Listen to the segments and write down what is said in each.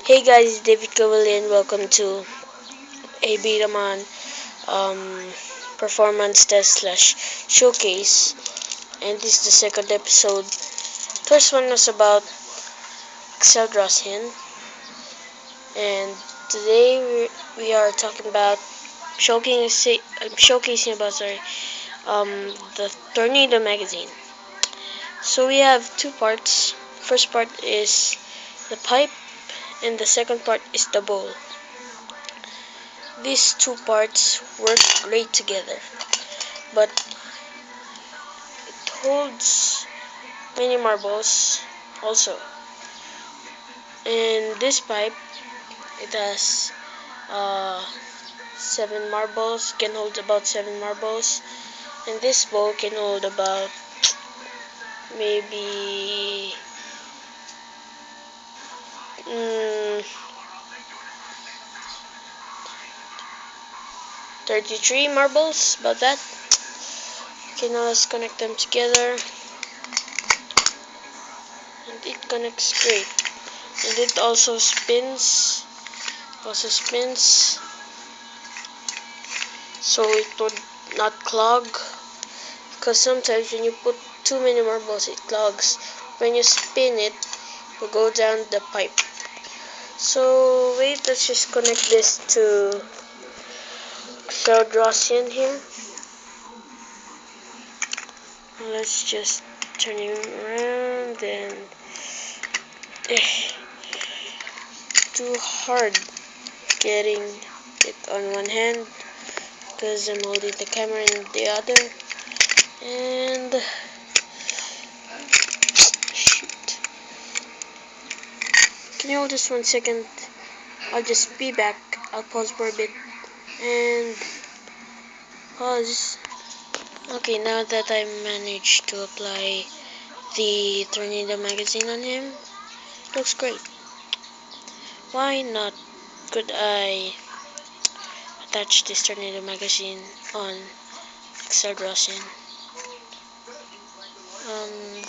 Hey guys, David Kawali and welcome to a Betamon performance test slash showcase. And this is the second episode. First one was about Exceldracian, and today we are talking about showcasing about the Tornado magazine. So we have two parts. First part is the pipe, and the second part is the bowl. These two parts work great together, but it holds many marbles also. And this pipe, it has 7 marbles, can hold about 7 marbles, and this bowl can hold about maybe 33 marbles, about that. Okay, now let's connect them together, and it connects great, and it also spins, so it would not clog, because sometimes when you put too many marbles it clogs. When you spin it, it will go down the pipe. So wait, let's just connect this to Exceldracian here. Let's just turn it around, and too hard getting it on one hand because I'm holding the camera in the other. And shoot, can you hold just 1 second? I'll just be back. I'll pause for a bit and pause. Okay, now that I managed to apply the Tornado magazine on him, looks great. Why not could I attach this Tornado magazine on Exceldracian?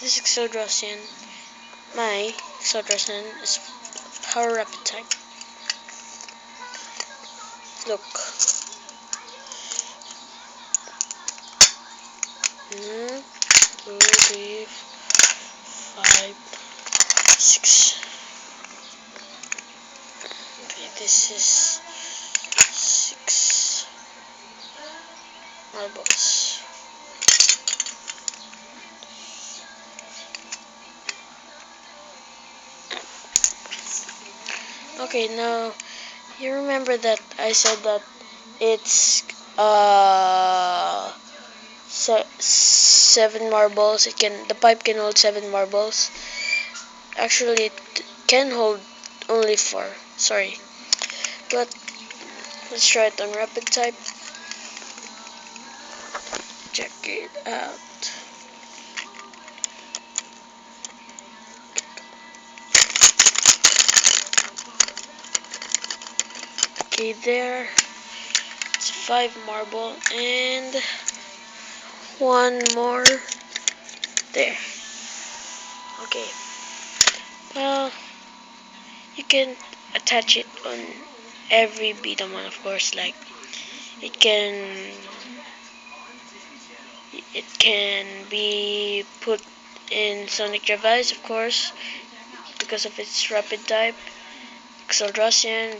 This Exceldracian, my Exceldracian is power rapid type. Look. 1, 2, 3, 5, 6. Okay, this is 6 marbles. Okay, now you remember that I said that it's 7 marbles. The pipe can hold 7 marbles. Actually, it can hold only 4. Sorry, but let's try it on rapid type. Check it out. Okay, there. It's 5 marble and 1 more there. Okay. Well, you can attach it on every Betamon, of course. Like it can be put in Sonic Device, of course, because of its rapid type. Exceldracian,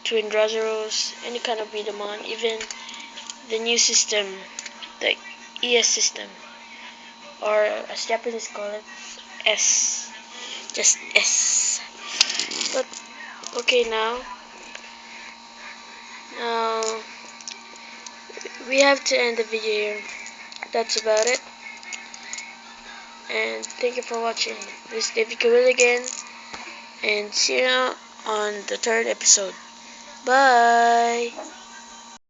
Twin Razaros, any kind of Betamon, even the new system, the ES system, or as Japanese call it, S, just S. But okay, now we have to end the video here. That's about it, and thank you for watching. This is David Kawil again, and see you on the third episode. Bye.